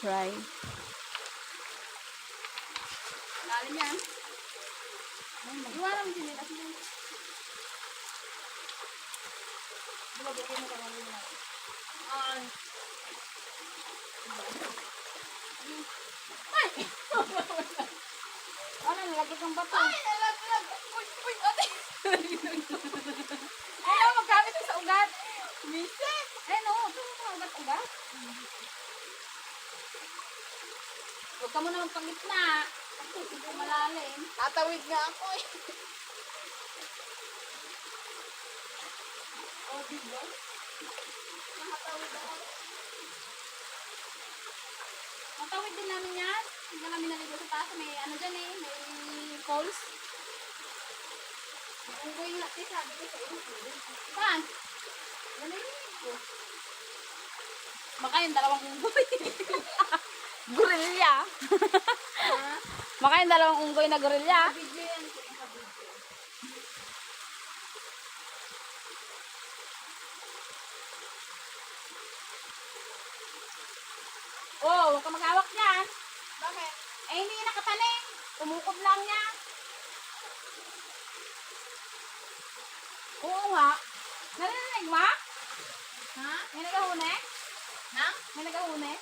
fry. Lalim yan. Iwanan mo din nila. Bumabukin mo kami na. Ay! Ano, nilagay kang bato? Ay, nalaglag! Uy, ate! Ano, magkamit sa ugat? Miset! Eh, no, ito sa ugat-ugat. Huwag ka muna magpangitna. Kasi malalim. Tatawid nga ako eh. Oh, diba? Nakatawid ako. Matawid din namin yan. Hindi na kami naligo sa taas. May ano dyan eh. May falls. Unggoy nga. Sabi ko sa iyo. Saan? Naligo ko. Baka yung dalawang unggoy. Gorilla. Baka yung dalawang unggoy na gorilla. Video yan. Oh, huwag ka mag-awak dyan. Bakit? Eh, hindi nakataning. Tumukob lang niya. Oo nga. Narinig mo? Ha? May nagahune? Na? May nagahune?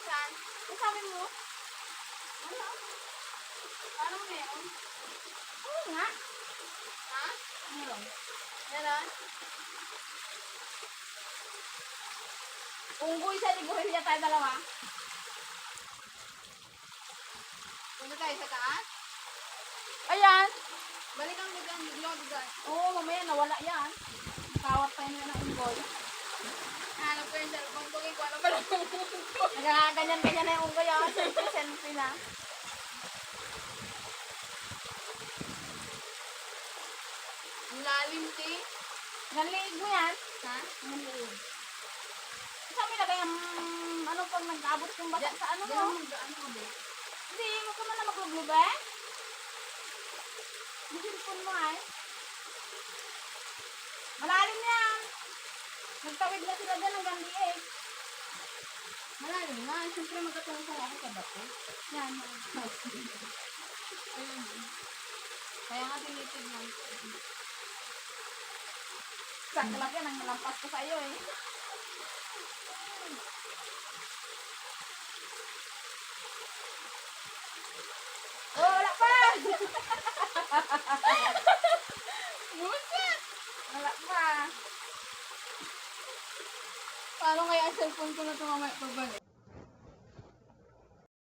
Saan? Ano sabi mo? Ano? Parang meron. Oo nga. Ha? Meron. Meron? Unggoy sa ni gorilla tayo dalawa. Punta tayo sa taas? Ayan. Balik ang bigan. Oo, mamaya nawala yan. Kawat tayo na ng unggoy. Hanap ko yung cellphone ko. Ikaw na pala kung ko. Nagaganyan-ganyan na yung unggoy. Selfie na. Ang lalim, te. Naliig mo yan. Ha? Naliig. Sabi na kaya, ano pag nag-abot yung bata sa ano mo? Diyan mag-ano ka ba? Hindi, mo ka man na magluglo ba? Masilpon mo ay. Malalim yan. Nagtawid na sila dyan hanggang liig. Malalim nga. Siyempre magkatulong ako sa bato. Yan. Ayun. Kaya nga tinitignan ko. Sakto lang yan, ang nalampas ko sa iyo eh. Oh, wala pa! Buset! Wala pa. Paano kaya ang cellphone ko na ito mamaya pagbalik?